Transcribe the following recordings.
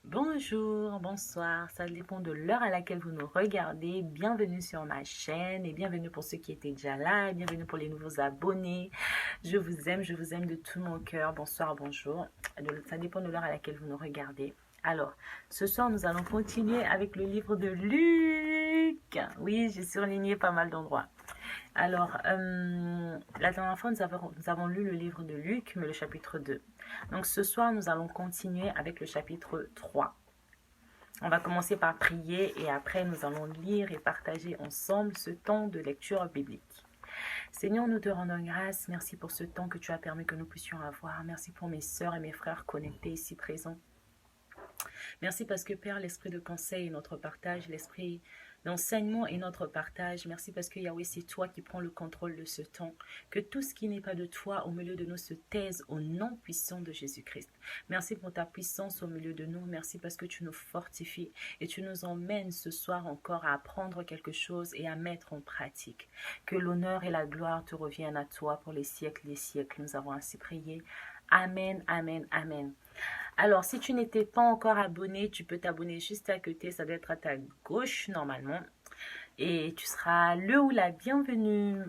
Bonjour, bonsoir, ça dépend de l'heure à laquelle vous nous regardez. Bienvenue sur ma chaîne et bienvenue pour ceux qui étaient déjà là et bienvenue pour les nouveaux abonnés. Je vous aime de tout mon cœur. Bonsoir, bonjour. Ça dépend de l'heure à laquelle vous nous regardez. Alors, ce soir, nous allons continuer avec le livre de Luc. Oui, j'ai surligné pas mal d'endroits. Alors, la dernière fois, nous avons lu le livre de Luc, mais le chapitre 2. Donc, ce soir, nous allons continuer avec le chapitre 3. On va commencer par prier et après, nous allons lire et partager ensemble ce temps de lecture biblique. Seigneur, nous te rendons grâce. Merci pour ce temps que tu as permis que nous puissions avoir. Merci pour mes sœurs et mes frères connectés ici présents. Merci parce que Père, l'esprit de conseil est notre partage, l'esprit d'enseignement est notre partage. Merci parce que Yahweh, c'est toi qui prends le contrôle de ce temps. Que tout ce qui n'est pas de toi au milieu de nous se taise au nom puissant de Jésus-Christ. Merci pour ta puissance au milieu de nous. Merci parce que tu nous fortifies et tu nous emmènes ce soir encore à apprendre quelque chose et à mettre en pratique. Que l'honneur et la gloire te reviennent à toi pour les siècles des siècles. Nous avons ainsi prié. Amen, amen, amen. Alors, si tu n'étais pas encore abonné, tu peux t'abonner juste à côté. Ça doit être à ta gauche normalement. Et tu seras le ou la bienvenue.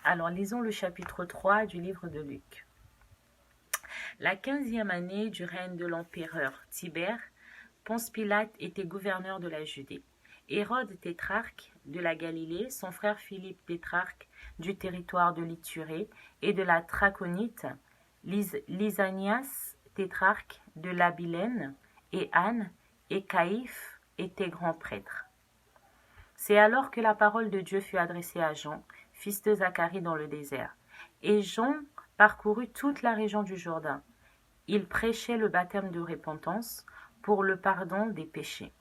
Alors, lisons le chapitre 3 du livre de Luc. La 15e année du règne de l'empereur Tibère, Ponce Pilate était gouverneur de la Judée. Hérode tétrarque de la Galilée, son frère Philippe tétrarque du territoire de l'Ithurée et de la Traconite, Lysanias tétrarque de l'Abilène, et Anne et Caïphe étaient grands prêtres. C'est alors que la parole de Dieu fut adressée à Jean, fils de Zacharie dans le désert. Et Jean parcourut toute la région du Jourdain. Il prêchait le baptême de repentance pour le pardon des péchés,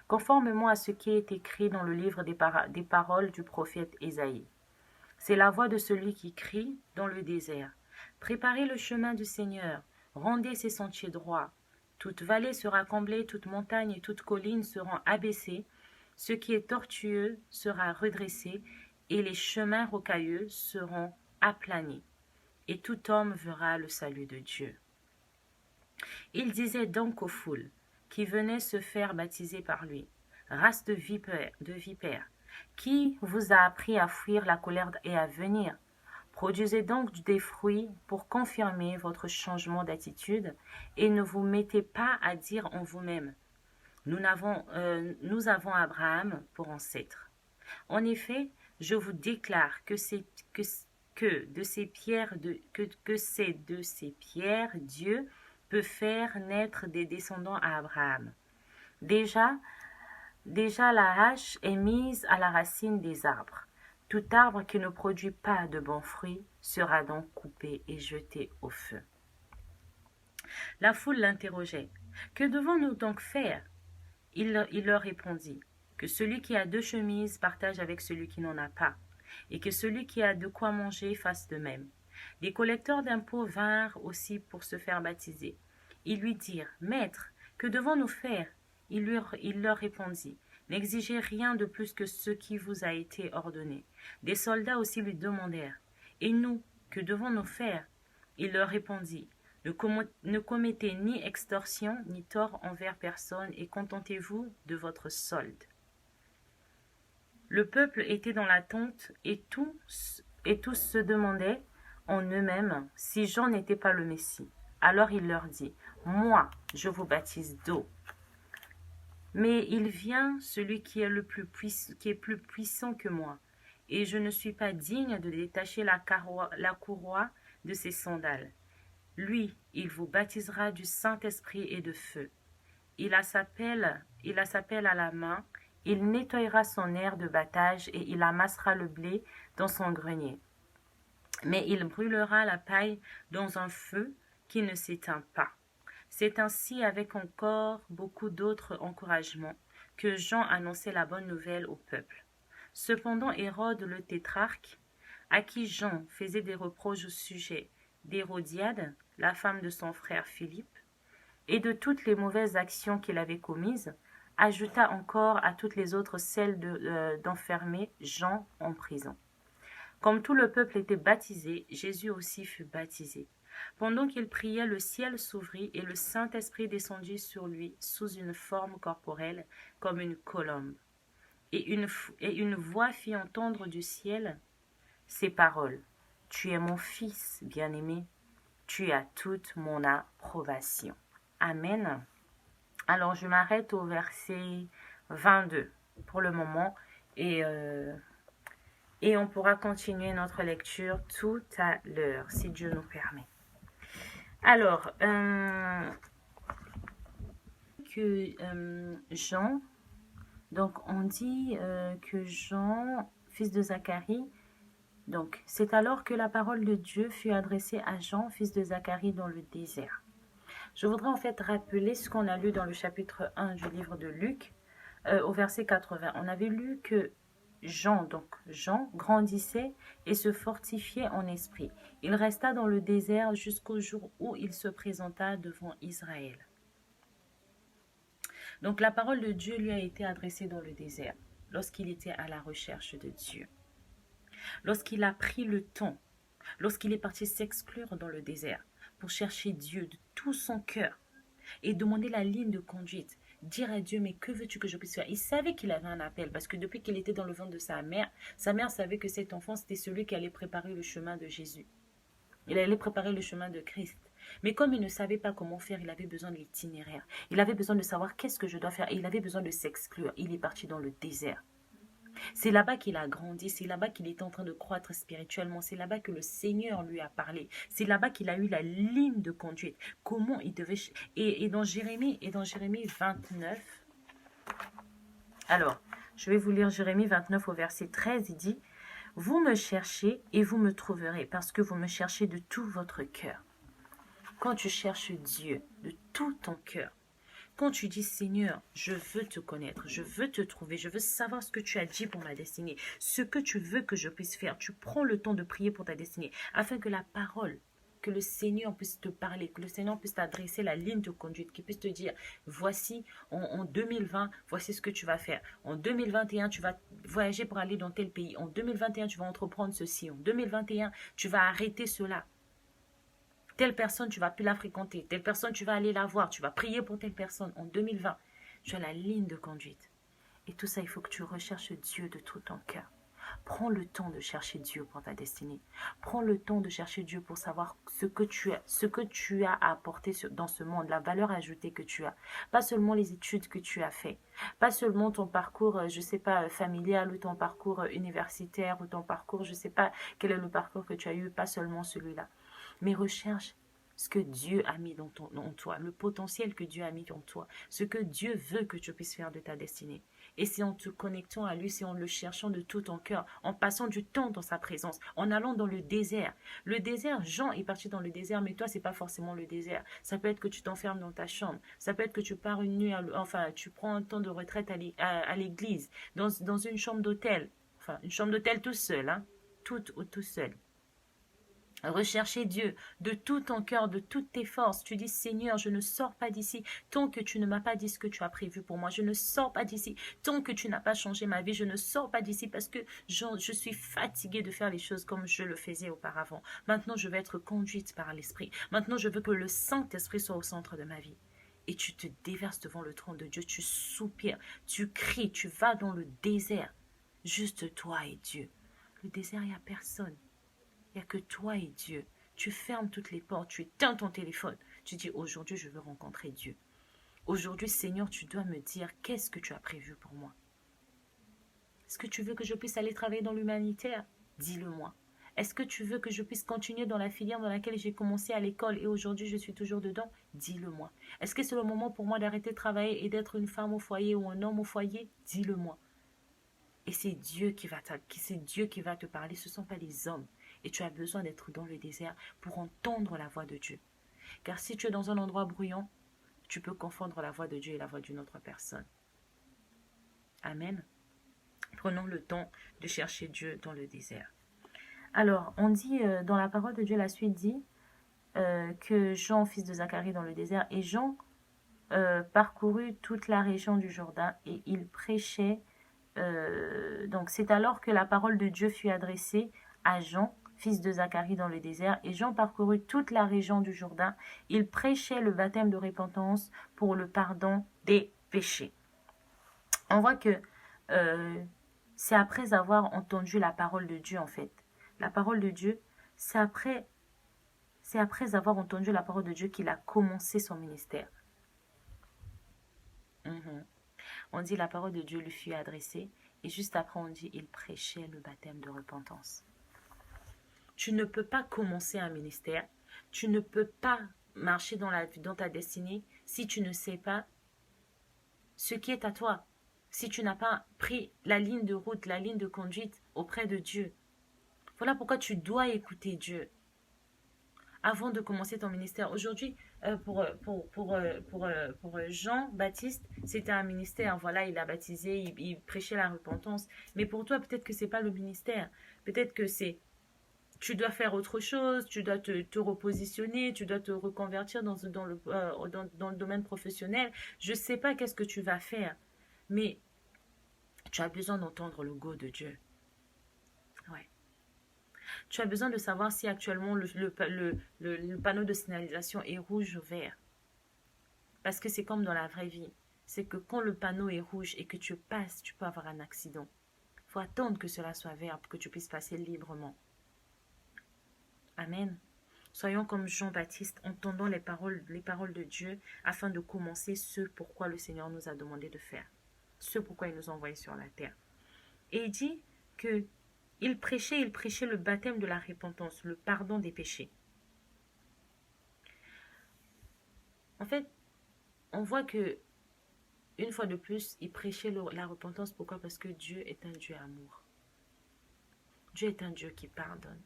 conformément à ce qui est écrit dans le livre des paroles du prophète Ésaïe. C'est la voix de celui qui crie dans le désert. Préparez le chemin du Seigneur, rendez ses sentiers droits. Toute vallée sera comblée, toute montagne et toute colline seront abaissées. Ce qui est tortueux sera redressé, et les chemins rocailleux seront aplani. Et tout homme verra le salut de Dieu. Il disait donc aux foules qui venaient se faire baptiser par lui, race de vipères, qui vous a appris à fuir la colère et à venir? Produisez donc des fruits pour confirmer votre changement d'attitude et ne vous mettez pas à dire en vous-même, nous avons Abraham pour ancêtre. En effet, je vous déclare que c'est de ces pierres Dieu peut faire naître des descendants à Abraham. Déjà la hache est mise à la racine des arbres. Tout arbre qui ne produit pas de bons fruits sera donc coupé et jeté au feu. La foule l'interrogeait. Que devons-nous donc faire? Il leur répondit que celui qui a 2 chemises partage avec celui qui n'en a pas, et que celui qui a de quoi manger fasse de même. Des collecteurs d'impôts vinrent aussi pour se faire baptiser. Ils lui dirent, Maître, que devons-nous faire? Il leur répondit, N'exigez rien de plus que ce qui vous a été ordonné. Des soldats aussi lui demandèrent, Et nous, que devons-nous faire? Il leur répondit, ne commettez ni extorsion ni tort envers personne et contentez-vous de votre solde. Le peuple était dans l'attente et tous se demandaient en eux-mêmes si Jean n'était pas le Messie. Alors il leur dit, Moi, je vous baptise d'eau. Mais il vient celui qui est plus puissant que moi, et je ne suis pas digne de détacher la courroie de ses sandales. Lui, il vous baptisera du Saint-Esprit et de feu. Il a sa pelle à la main, il nettoiera son aire de battage et il amassera le blé dans son grenier. Mais il brûlera la paille dans un feu qui ne s'éteint pas. C'est ainsi, avec encore beaucoup d'autres encouragements, que Jean annonçait la bonne nouvelle au peuple. Cependant, Hérode le tétrarque, à qui Jean faisait des reproches au sujet d'Hérodiade, la femme de son frère Philippe, et de toutes les mauvaises actions qu'il avait commises, ajouta encore à toutes les autres celles d'enfermer Jean en prison. Comme tout le peuple était baptisé, Jésus aussi fut baptisé. Pendant qu'il priait, le ciel s'ouvrit et le Saint-Esprit descendit sur lui sous une forme corporelle comme une colombe. Et une voix fit entendre du ciel ces paroles. Tu es mon fils bien-aimé, tu as toute mon approbation. Amen. Alors je m'arrête au verset 22 pour le moment et on pourra continuer notre lecture tout à l'heure si Dieu nous permet. Alors, Jean, donc on dit que Jean, fils de Zacharie, donc c'est alors que la parole de Dieu fut adressée à Jean, fils de Zacharie, dans le désert. Je voudrais en fait rappeler ce qu'on a lu dans le chapitre 1 du livre de Luc, au verset 80. On avait lu que Jean grandissait et se fortifiait en esprit. Il resta dans le désert jusqu'au jour où il se présenta devant Israël. Donc la parole de Dieu lui a été adressée dans le désert, lorsqu'il était à la recherche de Dieu. Lorsqu'il a pris le temps, lorsqu'il est parti s'exclure dans le désert pour chercher Dieu de tout son cœur et demander la ligne de conduite, dire à Dieu, mais que veux-tu que je puisse faire? Il savait qu'il avait un appel parce que depuis qu'il était dans le ventre de sa mère savait que cet enfant, c'était celui qui allait préparer le chemin de Jésus. Il allait préparer le chemin de Christ. Mais comme il ne savait pas comment faire, il avait besoin de l'itinéraire. Il avait besoin de savoir qu'est-ce que je dois faire et il avait besoin de s'exclure. Il est parti dans le désert. C'est là-bas qu'il a grandi, c'est là-bas qu'il est en train de croître spirituellement, c'est là-bas que le Seigneur lui a parlé, c'est là-bas qu'il a eu la ligne de conduite, comment il devait... Et dans Jérémie 29, alors, je vais vous lire Jérémie 29 au verset 13, il dit, « Vous me cherchez et vous me trouverez, parce que vous me cherchez de tout votre cœur. » Quand tu cherches Dieu de tout ton cœur, quand tu dis, Seigneur, je veux te connaître, je veux te trouver, je veux savoir ce que tu as dit pour ma destinée, ce que tu veux que je puisse faire, tu prends le temps de prier pour ta destinée, afin que la parole, que le Seigneur puisse te parler, que le Seigneur puisse t'adresser la ligne de conduite, qu'il puisse te dire, voici, en 2020, voici ce que tu vas faire. En 2021, tu vas voyager pour aller dans tel pays. En 2021, tu vas entreprendre ceci. En 2021, tu vas arrêter cela. Telle personne, tu vas plus la fréquenter. Telle personne, tu vas aller la voir. Tu vas prier pour telle personne. En 2020, tu as la ligne de conduite. Et tout ça, il faut que tu recherches Dieu de tout ton cœur. Prends le temps de chercher Dieu pour ta destinée. Prends le temps de chercher Dieu pour savoir ce que tu as à apporter dans ce monde, la valeur ajoutée que tu as. Pas seulement les études que tu as fait. Pas seulement ton parcours, je sais pas, familial ou ton parcours universitaire ou ton parcours, je sais pas quel est le parcours que tu as eu. Pas seulement celui-là. Mais recherche ce que Dieu a mis en toi, le potentiel que Dieu a mis en toi, ce que Dieu veut que tu puisses faire de ta destinée. Et c'est en te connectant à lui, c'est en le cherchant de tout ton cœur, en passant du temps dans sa présence, en allant dans le désert. Le désert, Jean est parti dans le désert, mais toi, c'est pas forcément le désert. Ça peut être que tu t'enfermes dans ta chambre. Ça peut être que tu pars une nuit, tu prends un temps de retraite à l'église, dans une chambre d'hôtel. Enfin, une chambre d'hôtel tout seul, hein, tout seul. Rechercher Dieu de tout ton cœur, de toutes tes forces. Tu dis, Seigneur, je ne sors pas d'ici tant que tu ne m'as pas dit ce que tu as prévu pour moi. Je ne sors pas d'ici tant que tu n'as pas changé ma vie. Je ne sors pas d'ici parce que je suis fatiguée de faire les choses comme je le faisais auparavant. Maintenant, je veux être conduite par l'Esprit. Maintenant, je veux que le Saint-Esprit soit au centre de ma vie. Et tu te déverses devant le trône de Dieu. Tu soupires, tu cries, tu vas dans le désert. Juste toi et Dieu. Le désert, il n'y a personne. Il n'y a que toi et Dieu. Tu fermes toutes les portes, tu éteins ton téléphone. Tu dis, aujourd'hui, je veux rencontrer Dieu. Aujourd'hui, Seigneur, tu dois me dire, qu'est-ce que tu as prévu pour moi? Est-ce que tu veux que je puisse aller travailler dans l'humanitaire? Dis-le-moi. Est-ce que tu veux que je puisse continuer dans la filière dans laquelle j'ai commencé à l'école et aujourd'hui, je suis toujours dedans? Dis-le-moi. Est-ce que c'est le moment pour moi d'arrêter de travailler et d'être une femme au foyer ou un homme au foyer? Dis-le-moi. Et c'est Dieu qui va te parler, ce ne sont pas les hommes. Et tu as besoin d'être dans le désert pour entendre la voix de Dieu. Car si tu es dans un endroit bruyant, tu peux confondre la voix de Dieu et la voix d'une autre personne. Amen. Prenons le temps de chercher Dieu dans le désert. Alors, on dit dans la parole de Dieu, la suite dit que Jean, fils de Zacharie, dans le désert, et Jean parcourut toute la région du Jourdain et il prêchait. Donc, c'est alors que la parole de Dieu fut adressée à Jean, fils de Zacharie, dans le désert, et Jean parcourut toute la région du Jourdain. Il prêchait le baptême de repentance pour le pardon des péchés. On voit que c'est après avoir entendu la parole de Dieu, en fait. La parole de Dieu, c'est après avoir entendu la parole de Dieu qu'il a commencé son ministère. On dit la parole de Dieu lui fut adressée, et juste après on dit il prêchait le baptême de repentance. Tu ne peux pas commencer un ministère, tu ne peux pas marcher dans ta destinée si tu ne sais pas ce qui est à toi, si tu n'as pas pris la ligne de route, la ligne de conduite auprès de Dieu. Voilà pourquoi tu dois écouter Dieu avant de commencer ton ministère. Aujourd'hui, pour Jean-Baptiste, c'était un ministère. Voilà, il a baptisé, il prêchait la repentance. Mais pour toi, peut-être que ce n'est pas le ministère. Peut-être que tu dois faire autre chose, tu dois te repositionner, tu dois te reconvertir dans le domaine professionnel. Je ne sais pas qu'est-ce que tu vas faire, mais tu as besoin d'entendre le go de Dieu. Ouais. Tu as besoin de savoir si actuellement le panneau de signalisation est rouge ou vert. Parce que c'est comme dans la vraie vie. C'est que quand le panneau est rouge et que tu passes, tu peux avoir un accident. Il faut attendre que cela soit vert pour que tu puisses passer librement. Amen. Soyons comme Jean-Baptiste, entendons les paroles de Dieu afin de commencer ce pourquoi le Seigneur nous a demandé de faire. Ce pourquoi il nous a envoyés sur la terre. Et il dit que il prêchait le baptême de la repentance, le pardon des péchés. En fait, on voit que, une fois de plus, il prêchait la repentance. Pourquoi? Parce que Dieu est un Dieu amour. Dieu est un Dieu qui pardonne.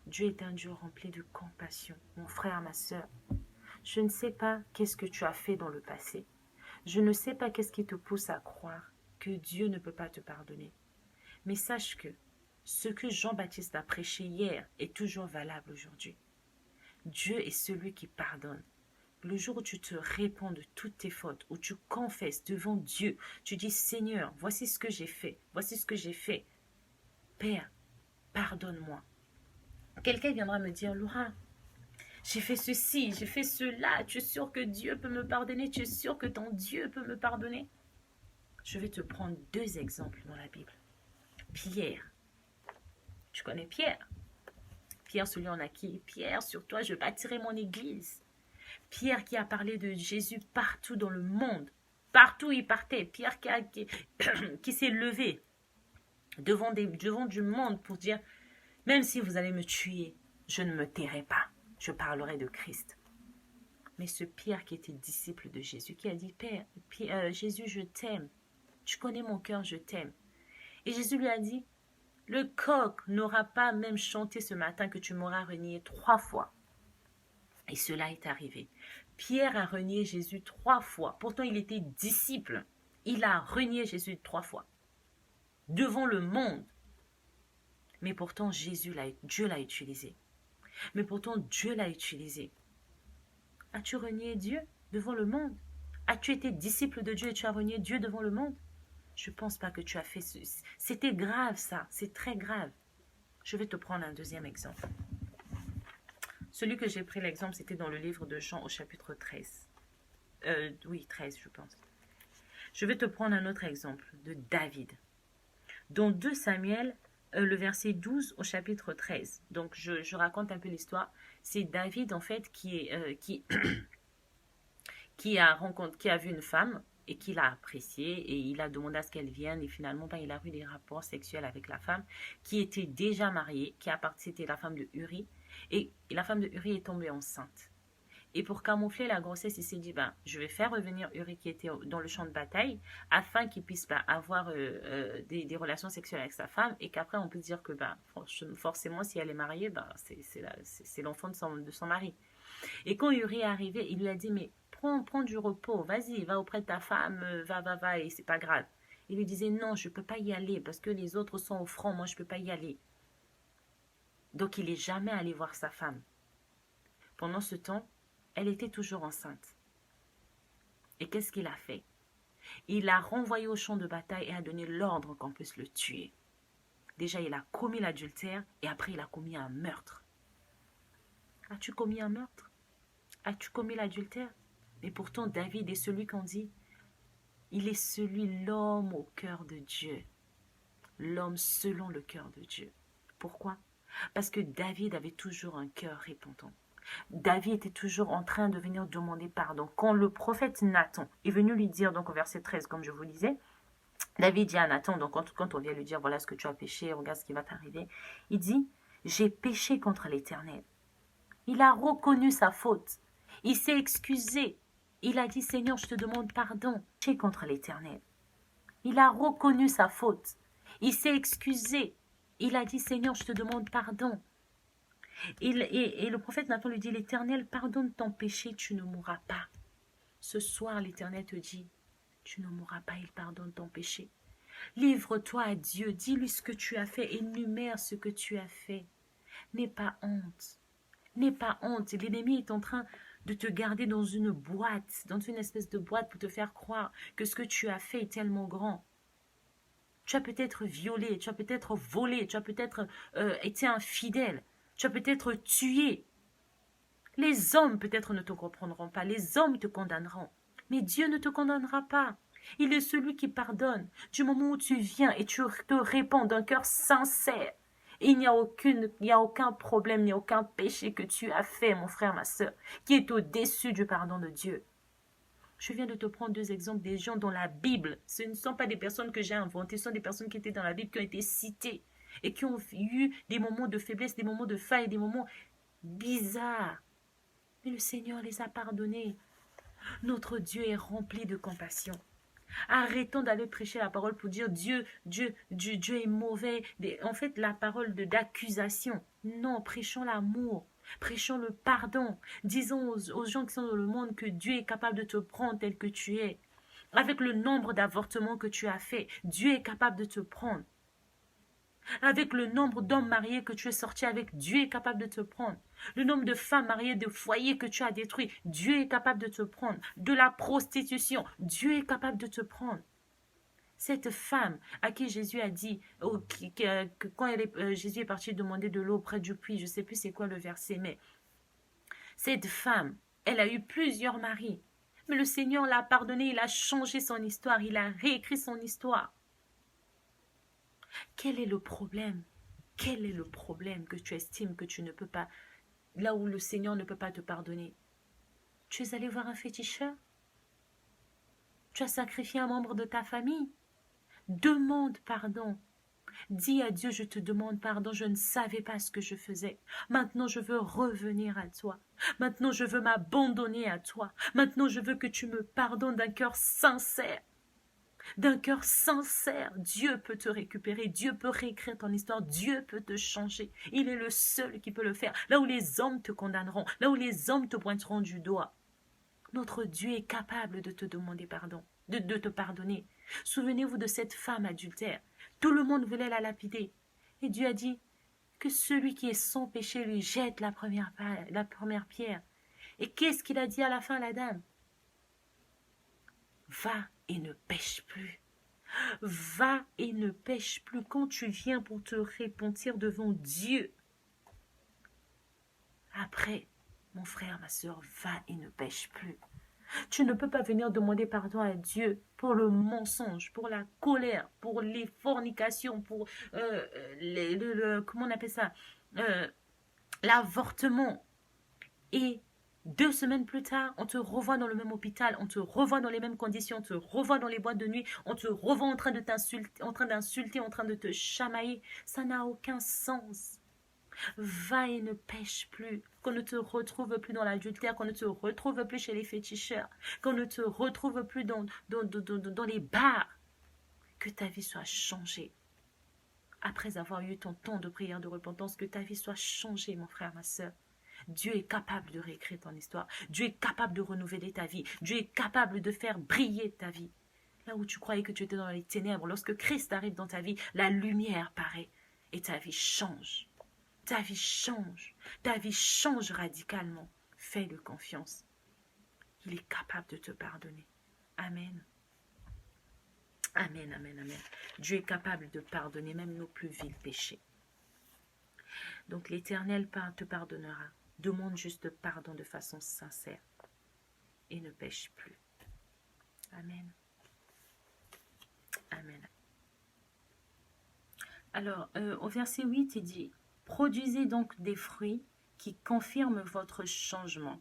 Dieu est un Dieu rempli de compassion. Mon frère, ma soeur, je ne sais pas qu'est-ce que tu as fait dans le passé. Je ne sais pas qu'est-ce qui te pousse à croire que Dieu ne peut pas te pardonner. Mais sache que ce que Jean-Baptiste a prêché hier est toujours valable aujourd'hui. Dieu est celui qui pardonne. Le jour où tu te répands de toutes tes fautes, où tu confesses devant Dieu, tu dis Seigneur, voici ce que j'ai fait, voici ce que j'ai fait. Père, pardonne-moi. Quelqu'un viendra me dire, Laura, j'ai fait ceci, j'ai fait cela, tu es sûr que Dieu peut me pardonner, tu es sûr que ton Dieu peut me pardonner? Je vais te prendre 2 exemples dans la Bible. Pierre. Tu connais Pierre? Pierre, celui en a qui? Pierre, sur toi, je bâtirai mon église. Pierre qui a parlé de Jésus partout dans le monde. Partout où il partait. Pierre qui s'est levé devant du monde pour dire, même si vous allez me tuer, je ne me tairai pas. Je parlerai de Christ. Mais ce Pierre qui était disciple de Jésus, qui a dit, Jésus, je t'aime. Tu connais mon cœur, je t'aime. Et Jésus lui a dit, le coq n'aura pas même chanté ce matin que tu m'auras renié 3 fois. Et cela est arrivé. Pierre a renié Jésus 3 fois. Pourtant, il était disciple. Il a renié Jésus 3 fois. Devant le monde. Mais pourtant, Dieu l'a utilisé. Mais pourtant, Dieu l'a utilisé. As-tu renié Dieu devant le monde? As-tu été disciple de Dieu et tu as renié Dieu devant le monde? Je ne pense pas que tu as fait ceci. C'était grave ça, c'est très grave. Je vais te prendre un 2e exemple. Celui que j'ai pris l'exemple, c'était dans le livre de Jean au chapitre 13. 13 je pense. Je vais te prendre un autre exemple de David. Dans 2 Samuel, le verset 12 au chapitre 13. Donc je raconte un peu l'histoire. C'est David en fait qui a vu une femme et qui l'a appréciée et il a demandé à ce qu'elle vienne et finalement il a eu des rapports sexuels avec la femme qui était déjà mariée, c'était la femme de Uri et la femme de Uri est tombée enceinte. Et pour camoufler la grossesse, il s'est dit, je vais faire revenir Uri qui était dans le champ de bataille afin qu'il puisse avoir des relations sexuelles avec sa femme et qu'après on peut dire que forcément si elle est mariée, c'est l'enfant de son mari. Et quand Uri est arrivé, il lui a dit, mais prends du repos, vas-y, va auprès de ta femme, va, et c'est pas grave. Il lui disait, non, je ne peux pas y aller parce que les autres sont au front, moi je ne peux pas y aller. Donc il n'est jamais allé voir sa femme. Pendant ce temps, elle était toujours enceinte. Et qu'est-ce qu'il a fait? Il l'a renvoyé au champ de bataille et a donné l'ordre qu'on puisse le tuer. Déjà, il a commis l'adultère et après, il a commis un meurtre. As-tu commis un meurtre? As-tu commis l'adultère? Mais pourtant, David est celui qu'on dit, il est celui, l'homme au cœur de Dieu. L'homme selon le cœur de Dieu. Pourquoi? Parce que David avait toujours un cœur repentant. David était toujours en train de venir demander pardon. Quand le prophète Nathan est venu lui dire, donc au verset 13, comme je vous disais, David dit à Nathan, donc quand on vient lui dire, voilà ce que tu as péché, regarde ce qui va t'arriver, il dit, j'ai péché contre l'Éternel. Il a reconnu sa faute. Il s'est excusé. Il a dit, Seigneur, je te demande pardon. J'ai péché contre l'Éternel. Il a reconnu sa faute. Il s'est excusé. Il a dit, Seigneur, je te demande pardon. Et le prophète Nathan lui dit, l'Éternel pardonne ton péché, tu ne mourras pas. Ce soir, l'Éternel te dit, tu ne mourras pas, il pardonne ton péché. Livre-toi à Dieu, dis-lui ce que tu as fait, énumère ce que tu as fait. N'aie pas honte. N'aie pas honte. L'ennemi est en train de te garder dans une boîte, dans une espèce de boîte pour te faire croire que ce que tu as fait est tellement grand. Tu as peut-être violé, tu as peut-être volé, tu as peut-être été infidèle, tu as peut-être tué. Les hommes peut-être ne te comprendront pas, les hommes te condamneront, mais Dieu ne te condamnera pas. Il est celui qui pardonne du moment où tu viens et tu te répands d'un cœur sincère. Et il n'y a aucun problème, il n'y a aucun péché que tu as fait, mon frère, ma soeur, qui est au-dessus du pardon de Dieu. Je viens de te prendre deux exemples des gens dans la Bible. Ce ne sont pas des personnes que j'ai inventées, ce sont des personnes qui étaient dans la Bible, qui ont été citées et qui ont eu des moments de faiblesse, des moments de faille, des moments bizarres. Mais le Seigneur les a pardonnés. Notre Dieu est rempli de compassion. Arrêtons d'aller prêcher la parole pour dire Dieu est mauvais. En fait, la parole d'accusation. Non, prêchons l'amour. Prêchons le pardon. Disons aux gens qui sont dans le monde que Dieu est capable de te prendre tel que tu es. Avec le nombre d'avortements que tu as fait, Dieu est capable de te prendre. Avec le nombre d'hommes mariés que tu es sorti avec, Dieu est capable de te prendre. Le nombre de femmes mariées, de foyers que tu as détruits, Dieu est capable de te prendre. De la prostitution, Dieu est capable de te prendre. Cette femme à qui Jésus a dit, que quand Jésus est parti demander de l'eau près du puits, je ne sais plus c'est quoi le verset, mais cette femme, elle a eu plusieurs maris. Mais le Seigneur l'a pardonné, il a changé son histoire, il a réécrit son histoire. Quel est le problème? Quel est le problème que tu estimes que tu ne peux pas, là où le Seigneur ne peut pas te pardonner? Tu es allé voir un féticheur? Tu as sacrifié un membre de ta famille? Demande pardon. Dis à Dieu, je te demande pardon, je ne savais pas ce que je faisais. Maintenant, je veux revenir à toi. Maintenant, je veux m'abandonner à toi. Maintenant, je veux que tu me pardonnes d'un cœur sincère. D'un cœur sincère, Dieu peut te récupérer, Dieu peut réécrire ton histoire, Dieu peut te changer. Il est le seul qui peut le faire. Là où les hommes te condamneront, là où les hommes te pointeront du doigt, notre Dieu est capable de te demander pardon, de te pardonner. Souvenez-vous de cette femme adultère. Tout le monde voulait la lapider. Et Dieu a dit que celui qui est sans péché lui jette la première pierre. Et qu'est-ce qu'il a dit à la fin, la dame? Va et ne pêche plus. Va et ne pêche plus. Quand tu viens pour te repentir devant Dieu, après, mon frère, ma soeur, va et ne pêche plus. Tu ne peux pas venir demander pardon à Dieu pour le mensonge, pour la colère, pour les fornications, pour comment on appelle ça, l'avortement. Et 2 semaines plus tard, on te revoit dans le même hôpital, on te revoit dans les mêmes conditions, on te revoit dans les boîtes de nuit, on te revoit en train de t'insulter, en train d'insulter, en train de te chamailler. Ça n'a aucun sens. Va et ne pêche plus, qu'on ne te retrouve plus dans l'adultère, qu'on ne te retrouve plus chez les féticheurs, qu'on ne te retrouve plus dans les bars. Que ta vie soit changée. Après avoir eu ton temps de prière, de repentance, que ta vie soit changée, mon frère, ma soeur. Dieu est capable de réécrire ton histoire. Dieu est capable de renouveler ta vie. Dieu est capable de faire briller ta vie. Là où tu croyais que tu étais dans les ténèbres, lorsque Christ arrive dans ta vie, la lumière paraît et ta vie change. Ta vie change radicalement. Fais-le confiance. Il est capable de te pardonner. Amen. Amen, amen, amen. Dieu est capable de pardonner même nos plus vils péchés. Donc l'Éternel te pardonnera. Demande juste pardon de façon sincère et ne pêche plus. Amen. Amen. Alors, au verset 8, il dit, « Produisez donc des fruits qui confirment votre changement. »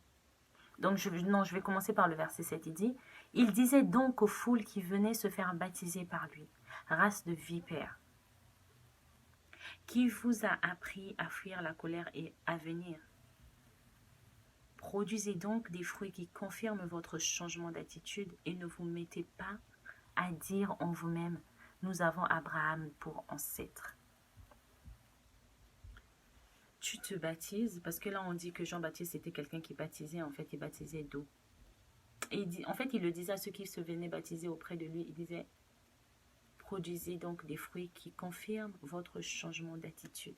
Donc, je vais commencer par le verset 7. Il dit, « Il disait donc aux foules qui venaient se faire baptiser par lui, race de vipères, qui vous a appris à fuir la colère et à venir. Produisez donc des fruits qui confirment votre changement d'attitude et ne vous mettez pas à dire en vous-même, nous avons Abraham pour ancêtre. » Tu te baptises, parce que là on dit que Jean-Baptiste était quelqu'un qui baptisait, en fait il baptisait d'eau. Et en fait il le disait à ceux qui se venaient baptiser auprès de lui, il disait, produisez donc des fruits qui confirment votre changement d'attitude.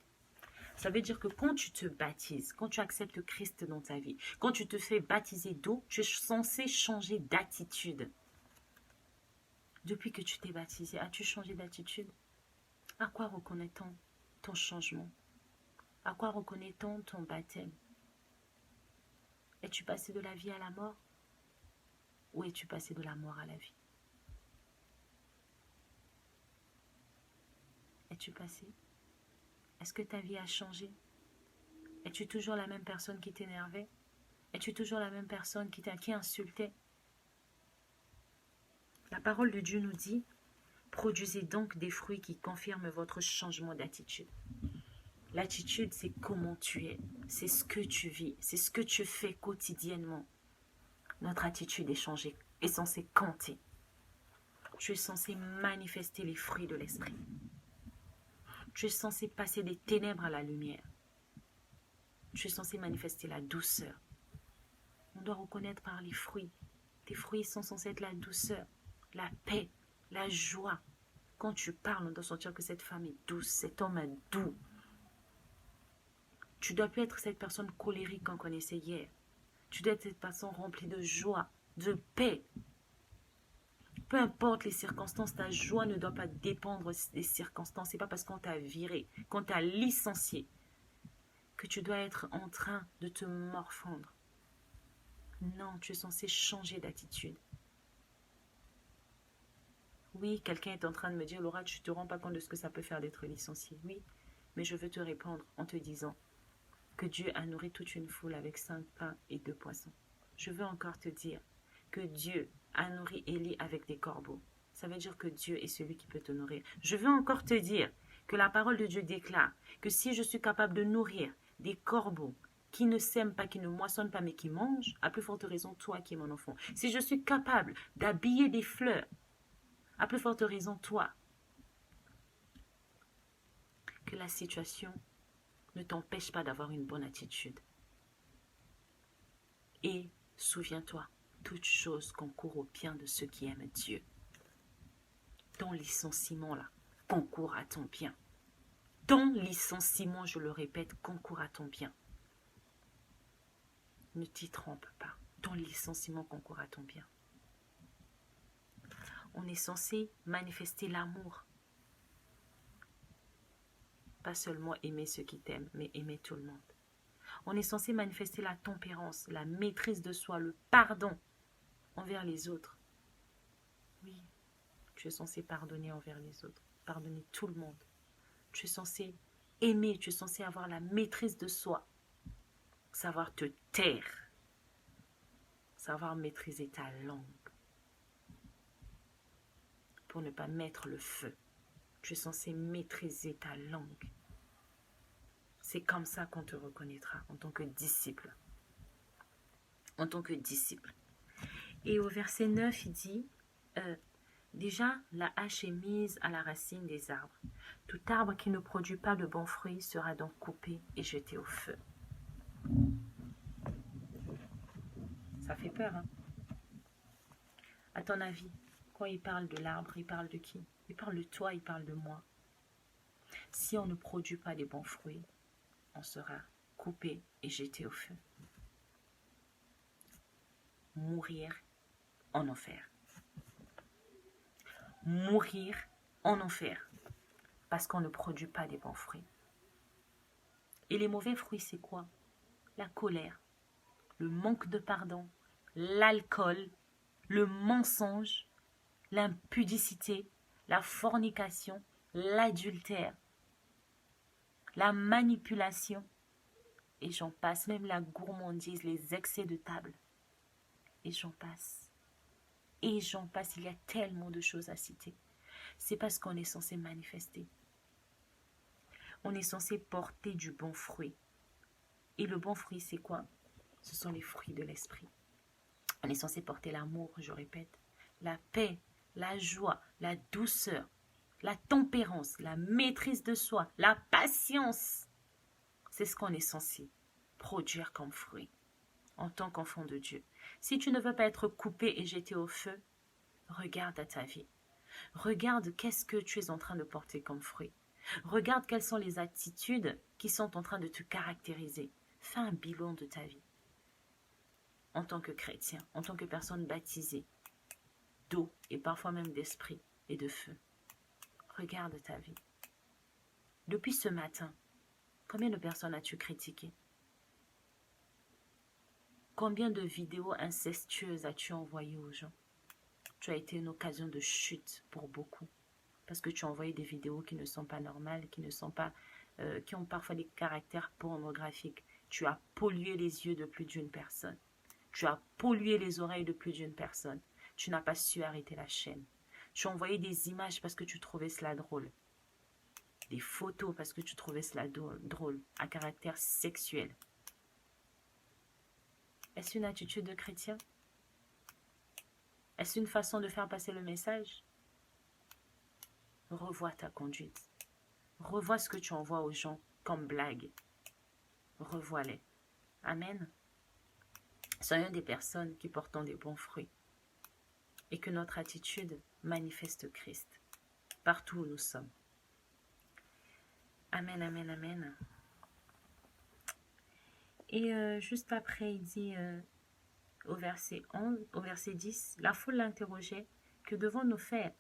Ça veut dire que quand tu te baptises, quand tu acceptes Christ dans ta vie, quand tu te fais baptiser d'eau, tu es censé changer d'attitude. Depuis que tu t'es baptisé, as-tu changé d'attitude? À quoi reconnaît-on ton changement? À quoi reconnaît-on ton baptême? Es-tu passé de la vie à la mort? Ou es-tu passé de la mort à la vie? Es-tu passé? Est-ce que ta vie a changé? Es-tu toujours la même personne qui t'énervait? Es-tu toujours la même personne qui insultait? La parole de Dieu nous dit, produisez donc des fruits qui confirment votre changement d'attitude. L'attitude, c'est comment tu es, c'est ce que tu vis, c'est ce que tu fais quotidiennement. Notre attitude est censée compter. Tu es censé manifester les fruits de l'esprit. Tu es censé passer des ténèbres à la lumière. Tu es censé manifester la douceur. On doit reconnaître par les fruits. Tes fruits sont censés être la douceur, la paix, la joie. Quand tu parles, on doit sentir que cette femme est douce, cet homme est doux. Tu dois plus être cette personne colérique qu'on connaissait hier. Tu dois être cette personne remplie de joie, de paix. Peu importe les circonstances, ta joie ne doit pas dépendre des circonstances. Ce n'est pas parce qu'on t'a viré, qu'on t'a licencié, que tu dois être en train de te morfondre. Non, tu es censé changer d'attitude. Oui, quelqu'un est en train de me dire, Laura, tu ne te rends pas compte de ce que ça peut faire d'être licencié. Oui, mais je veux te répondre en te disant que Dieu a nourri toute une foule avec 5 pains et 2 poissons. Je veux encore te dire que Dieu a nourri Élie avec des corbeaux. Ça veut dire que Dieu est celui qui peut te nourrir. Je veux encore te dire que la parole de Dieu déclare que si je suis capable de nourrir des corbeaux qui ne sèment pas, qui ne moissonnent pas, mais qui mangent, à plus forte raison, toi qui es mon enfant. Si je suis capable d'habiller des fleurs, à plus forte raison, toi. Que la situation ne t'empêche pas d'avoir une bonne attitude. Et souviens-toi, toute chose concourt au bien de ceux qui aiment Dieu. Ton licenciement là concourt à ton bien. Ton licenciement, je le répète, concourt à ton bien. Ne t'y trompe pas. Ton licenciement concourt à ton bien. On est censé manifester l'amour. Pas seulement aimer ceux qui t'aiment, mais aimer tout le monde. On est censé manifester la tempérance, la maîtrise de soi, le pardon envers les autres. Oui, tu es censé pardonner envers les autres, pardonner tout le monde. Tu es censé aimer, tu es censé avoir la maîtrise de soi, savoir te taire, savoir maîtriser ta langue pour ne pas mettre le feu. Tu es censé maîtriser ta langue. C'est comme ça qu'on te reconnaîtra en tant que disciple. En tant que disciple. Et au verset 9, il dit, déjà, la hache est mise à la racine des arbres. Tout arbre qui ne produit pas de bons fruits sera donc coupé et jeté au feu. Ça fait peur, hein? À ton avis, quand il parle de l'arbre, il parle de qui? Il parle de toi, il parle de moi. Si on ne produit pas des bons fruits, on sera coupé et jeté au feu. Mourir en enfer. mourir en enfer parce qu'on ne produit pas des bons fruits. Et les mauvais fruits, c'est quoi? La colère, le manque de pardon, l'alcool, le mensonge, l'impudicité, la fornication, l'adultère, la manipulation, et j'en passe, même la gourmandise, les excès de table, et j'en passe. Et j'en passe, il y a tellement de choses à citer. C'est parce qu'on est censé manifester. On est censé porter du bon fruit. Et le bon fruit, c'est quoi? Ce sont les fruits de l'esprit. On est censé porter l'amour, je répète, la paix, la joie, la douceur, la tempérance, la maîtrise de soi, la patience. C'est ce qu'on est censé produire comme fruit en tant qu'enfant de Dieu. Si tu ne veux pas être coupé et jeté au feu, regarde à ta vie. Regarde qu'est-ce que tu es en train de porter comme fruit. Regarde quelles sont les attitudes qui sont en train de te caractériser. Fais un bilan de ta vie. En tant que chrétien, en tant que personne baptisée d'eau et parfois même d'esprit et de feu. Regarde ta vie. Depuis ce matin, combien de personnes as-tu critiqué? Combien de vidéos incestueuses as-tu envoyées aux gens? Tu as été une occasion de chute pour beaucoup. Parce que tu as envoyé des vidéos qui ne sont pas normales, qui ont parfois des caractères pornographiques. Tu as pollué les yeux de plus d'une personne. Tu as pollué les oreilles de plus d'une personne. Tu n'as pas su arrêter la chaîne. Tu as envoyé des images parce que tu trouvais cela drôle. Des photos parce que tu trouvais cela drôle, à caractère sexuel. Est-ce une attitude de chrétien? Est-ce une façon de faire passer le message? Revois ta conduite. Revois ce que tu envoies aux gens comme blague. Revois-les. Amen. Soyons des personnes qui portons des bons fruits et que notre attitude manifeste Christ partout où nous sommes. Amen, amen, amen. Et juste après, il dit au verset 10, la foule l'interrogeait, que devons-nous faire?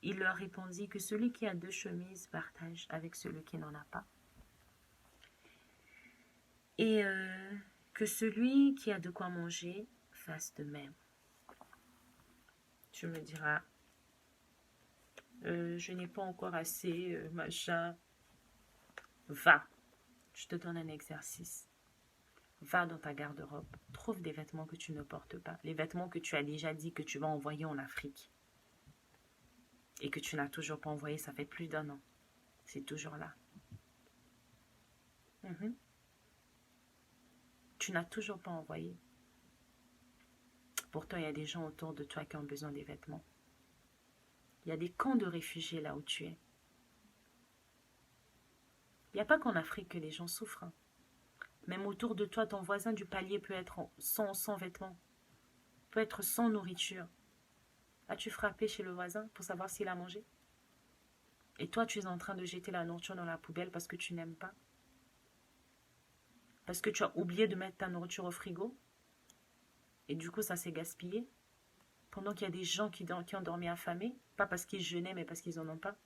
Il leur répondit que celui qui a 2 chemises partage avec celui qui n'en a pas. Et que celui qui a de quoi manger fasse de même. Tu me diras, je n'ai pas encore assez, machin. Va, je te donne un exercice. Va dans ta garde-robe, trouve des vêtements que tu ne portes pas. Les vêtements que tu as déjà dit que tu vas envoyer en Afrique. Et que tu n'as toujours pas envoyé, ça fait plus d'1 an. C'est toujours là. Tu n'as toujours pas envoyé. Pourtant, il y a des gens autour de toi qui ont besoin des vêtements. Il y a des camps de réfugiés là où tu es. Il n'y a pas qu'en Afrique que les gens souffrent. Même autour de toi, ton voisin du palier peut être sans vêtements, peut être sans nourriture. As-tu frappé chez le voisin pour savoir s'il a mangé? Et toi, tu es en train de jeter la nourriture dans la poubelle parce que tu n'aimes pas? Parce que tu as oublié de mettre ta nourriture au frigo? Et du coup, ça s'est gaspillé? Pendant qu'il y a des gens qui ont dormi affamés, pas parce qu'ils jeûnaient, mais parce qu'ils n'en ont pas.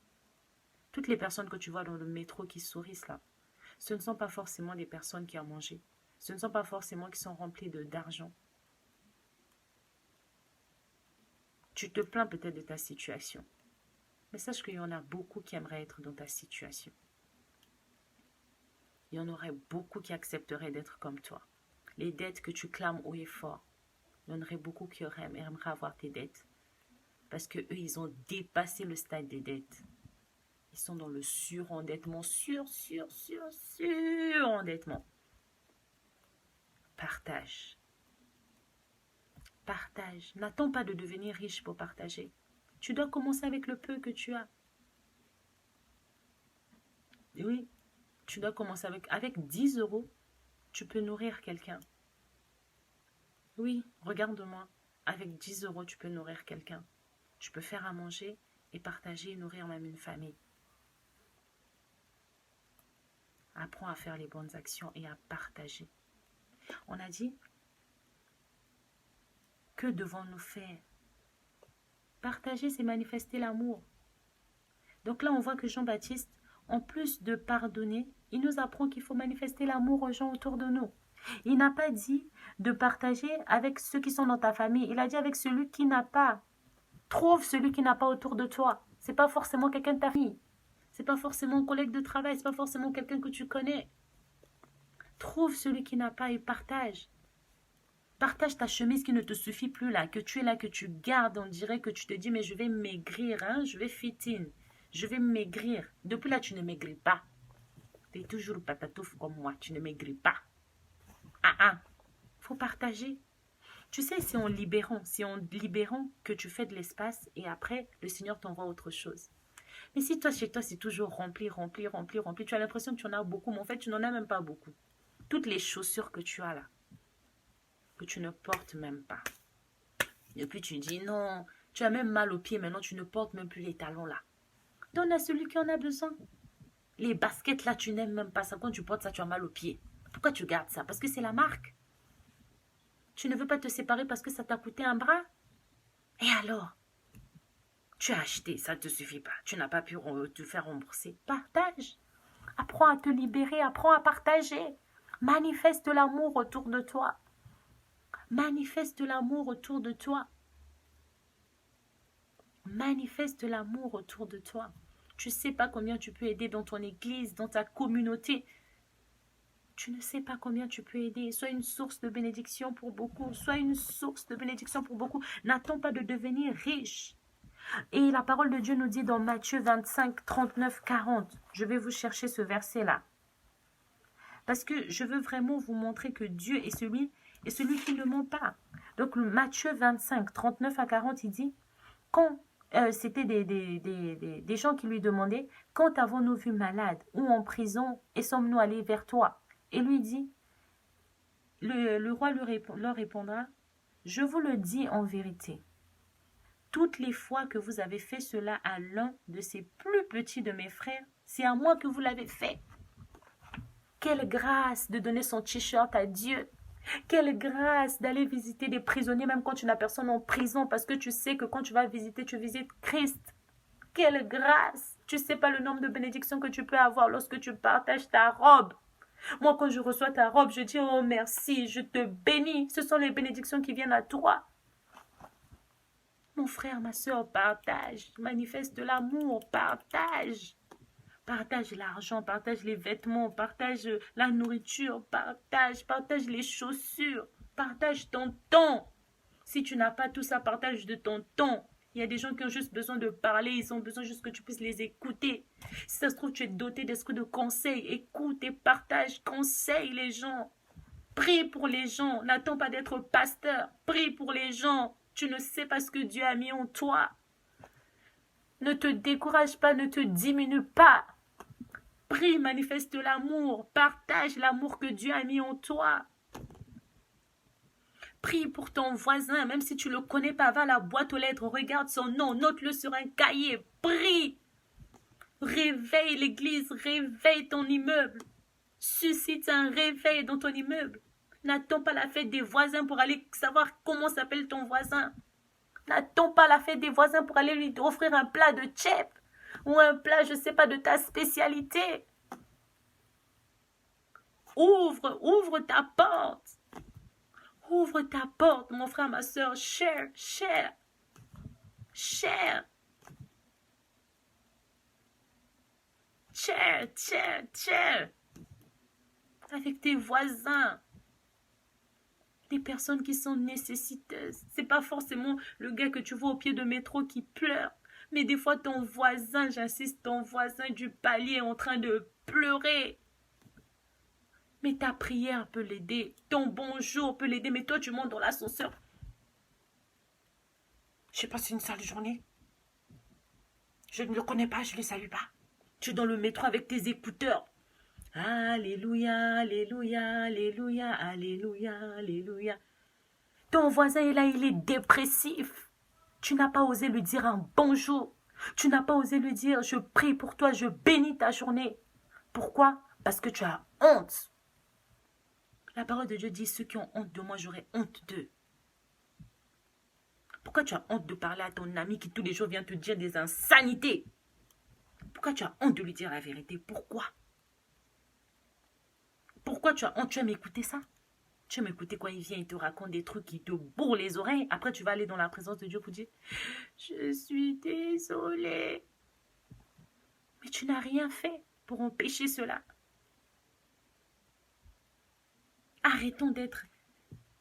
Toutes les personnes que tu vois dans le métro qui sourient là, ce ne sont pas forcément des personnes qui ont mangé. Ce ne sont pas forcément qui sont remplies d'argent. Tu te plains peut-être de ta situation. Mais sache qu'il y en a beaucoup qui aimeraient être dans ta situation. Il y en aurait beaucoup qui accepteraient d'être comme toi. Les dettes que tu clames haut et fort, il y en aurait beaucoup qui aimeraient avoir tes dettes. Parce qu'eux, ils ont dépassé le stade des dettes. Ils sont dans le surendettement, surendettement. Partage. Partage. N'attends pas de devenir riche pour partager. Tu dois commencer avec le peu que tu as. Oui, tu dois commencer avec 10 euros. Tu peux nourrir quelqu'un. Oui, regarde-moi. Avec 10 euros, tu peux nourrir quelqu'un. Tu peux faire à manger et partager et nourrir même une famille. Apprends à faire les bonnes actions et à partager. On a dit, que devons-nous faire? Partager, c'est manifester l'amour. Donc là, on voit que Jean-Baptiste, en plus de pardonner, il nous apprend qu'il faut manifester l'amour aux gens autour de nous. Il n'a pas dit de partager avec ceux qui sont dans ta famille. Il a dit avec celui qui n'a pas. Trouve celui qui n'a pas autour de toi. C'est pas forcément quelqu'un de ta famille. C'est pas forcément un collègue de travail. C'est pas forcément quelqu'un que tu connais. Trouve celui qui n'a pas et partage. Partage ta chemise qui ne te suffit plus là, que tu es là, que tu gardes. On dirait que tu te dis, mais je vais maigrir, hein, je vais fit in. Je vais maigrir. Depuis là, tu ne maigris pas. Tu es toujours patatouf comme moi. Tu ne maigris pas. Faut partager. Tu sais, c'est en libérant que tu fais de l'espace et après, le Seigneur t'envoie autre chose. Mais si toi, chez toi, c'est toujours rempli, tu as l'impression que tu en as beaucoup, mais en fait, tu n'en as même pas beaucoup. Toutes les chaussures que tu as là, que tu ne portes même pas. Et puis tu dis, non, tu as même mal aux pieds, maintenant tu ne portes même plus les talons là. Donne à celui qui en a besoin. Les baskets là, tu n'aimes même pas ça. Quand tu portes ça, tu as mal aux pieds. Pourquoi tu gardes ça? Parce que c'est la marque. Tu ne veux pas te séparer parce que ça t'a coûté un bras? Et alors? Tu as acheté, ça ne te suffit pas. Tu n'as pas pu te faire rembourser. Partage. Apprends à te libérer, apprends à partager. Manifeste l'amour autour de toi. Manifeste l'amour autour de toi. Manifeste l'amour autour de toi. Tu ne sais pas combien tu peux aider dans ton église, dans ta communauté. Tu ne sais pas combien tu peux aider. Sois une source de bénédiction pour beaucoup. Sois une source de bénédiction pour beaucoup. N'attends pas de devenir riche. Et la parole de Dieu nous dit dans Matthieu 25, 39, 40. Je vais vous chercher ce verset-là. Parce que je veux vraiment vous montrer que Dieu est celui qui ne ment pas. Donc Matthieu 25, 39 à 40, il dit, quand c'était des gens qui lui demandaient, quand avons-nous vu malade ou en prison et sommes-nous allés vers toi? Et lui dit, le roi leur répondra, je vous le dis en vérité, toutes les fois que vous avez fait cela à l'un de ces plus petits de mes frères, c'est à moi que vous l'avez fait. Quelle grâce de donner son t-shirt à Dieu. Quelle grâce d'aller visiter des prisonniers même quand tu n'as personne en prison parce que tu sais que quand tu vas visiter, tu visites Christ. Quelle grâce. Tu ne sais pas le nombre de bénédictions que tu peux avoir lorsque tu partages ta robe. Moi, quand je reçois ta robe, je dis, oh merci, je te bénis. Ce sont les bénédictions qui viennent à toi. Mon frère, ma soeur, partage. Manifeste de l'amour, partage. Partage l'argent, partage les vêtements, partage la nourriture, partage les chaussures, partage ton temps. Si tu n'as pas tout ça, partage de ton temps. Il y a des gens qui ont juste besoin de parler, ils ont besoin juste que tu puisses les écouter. Si ça se trouve, tu es doté d'esprit de conseil, écoute et partage, conseille les gens. Prie pour les gens, n'attends pas d'être pasteur, prie pour les gens. Tu ne sais pas ce que Dieu a mis en toi. Ne te décourage pas, ne te diminue pas. Prie, manifeste l'amour, partage l'amour que Dieu a mis en toi. Prie pour ton voisin, même si tu ne le connais pas, va à la boîte aux lettres, regarde son nom, note-le sur un cahier, prie. Réveille l'église, réveille ton immeuble. Suscite un réveil dans ton immeuble. N'attends pas la fête des voisins pour aller savoir comment s'appelle ton voisin. N'attends pas la fête des voisins pour aller lui offrir un plat de tchèp ou un plat, je ne sais pas, de ta spécialité. Ouvre ta porte. Ouvre ta porte, mon frère, ma soeur. Share. Avec tes voisins. Des personnes qui sont nécessiteuses. C'est pas forcément le gars que tu vois au pied de métro qui pleure. Mais des fois, ton voisin, j'insiste, ton voisin du palier est en train de pleurer. Mais ta prière peut l'aider. Ton bonjour peut l'aider. Mais toi, tu montes dans l'ascenseur. J'ai passé une sale journée. Je ne le connais pas, je ne le salue pas. Tu es dans le métro avec tes écouteurs. Alléluia, alléluia, alléluia, alléluia, alléluia. Ton voisin est là, il est dépressif. Tu n'as pas osé lui dire un bonjour. Tu n'as pas osé lui dire, je prie pour toi, je bénis ta journée. Pourquoi? Parce que tu as honte. La parole de Dieu dit, ceux qui ont honte de moi, j'aurai honte d'eux. Pourquoi tu as honte de parler à ton ami qui tous les jours vient te dire des insanités? Pourquoi tu as honte de lui dire la vérité? Pourquoi? Pourquoi tu as honte? Tu aimes écouter ça? Tu aimes écouter quand il vient et te raconte des trucs qui te bourrent les oreilles? Après, tu vas aller dans la présence de Dieu pour dire « Je suis désolée. » Mais tu n'as rien fait pour empêcher cela. Arrêtons d'être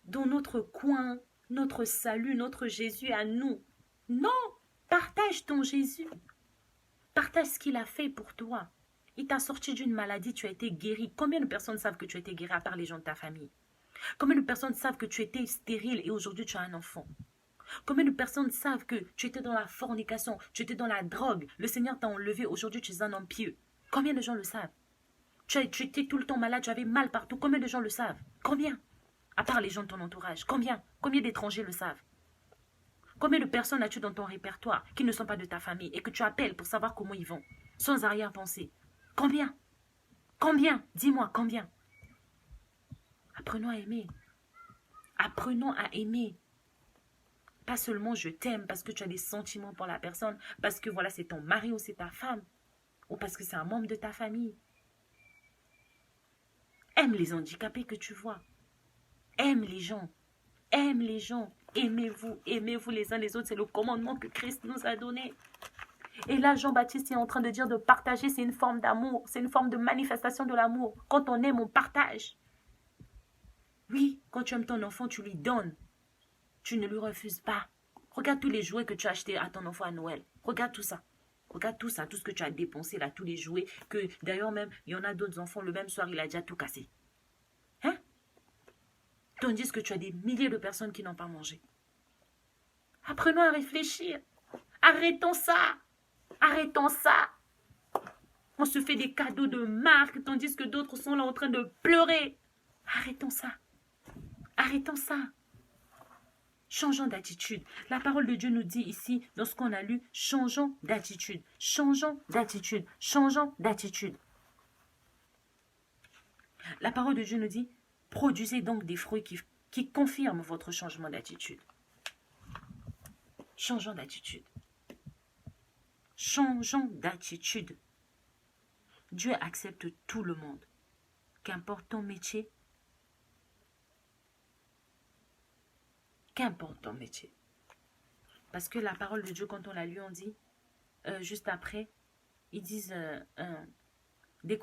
dans notre coin, notre salut, notre Jésus à nous. Non, partage ton Jésus. Partage ce qu'il a fait pour toi. Il t'a sorti d'une maladie, tu as été guéri. Combien de personnes savent que tu as été guéri à part les gens de ta famille? Combien de personnes savent que tu étais stérile et aujourd'hui tu as un enfant? Combien de personnes savent que tu étais dans la fornication, tu étais dans la drogue, le Seigneur t'a enlevé, aujourd'hui tu es un homme pieux? Combien de gens le savent? Tu étais tout le temps malade, tu avais mal partout. Combien de gens le savent? Combien? À part les gens de ton entourage. Combien? Combien d'étrangers le savent? Combien de personnes as-tu dans ton répertoire qui ne sont pas de ta famille et que tu appelles pour savoir comment ils vont, sans arrière-pensée? Combien? Combien? Dis-moi, combien? Apprenons à aimer. Apprenons à aimer. Pas seulement je t'aime parce que tu as des sentiments pour la personne, parce que voilà, c'est ton mari ou c'est ta femme, ou parce que c'est un membre de ta famille. Aime les handicapés que tu vois. Aime les gens. Aime les gens. Aimez-vous les uns les autres. C'est le commandement que Christ nous a donné. Et là, Jean-Baptiste est en train de dire de partager, c'est une forme d'amour. C'est une forme de manifestation de l'amour. Quand on aime, on partage. Oui, quand tu aimes ton enfant, tu lui donnes. Tu ne lui refuses pas. Regarde tous les jouets que tu as achetés à ton enfant à Noël. Regarde tout ça. Regarde tout ça, tout ce que tu as dépensé là, tous les jouets. Que d'ailleurs même, il y en a d'autres enfants, le même soir, il a déjà tout cassé. Hein? Tandis que tu as des milliers de personnes qui n'ont pas mangé. Apprenons à réfléchir. Arrêtons ça. Arrêtons ça. On se fait des cadeaux de marque, tandis que d'autres sont là en train de pleurer. Arrêtons ça. Arrêtons ça. Changeons d'attitude. La parole de Dieu nous dit ici, dans ce qu'on a lu, changeons d'attitude. Changeons d'attitude. Changeons d'attitude. La parole de Dieu nous dit, produisez donc des fruits qui confirment votre changement d'attitude. Changeons d'attitude. Changeons d'attitude. Dieu accepte tout le monde. Qu'importe ton métier. Qu'importe ton métier. Parce que la parole de Dieu, quand on l'a lu, on dit, juste après, ils disent, des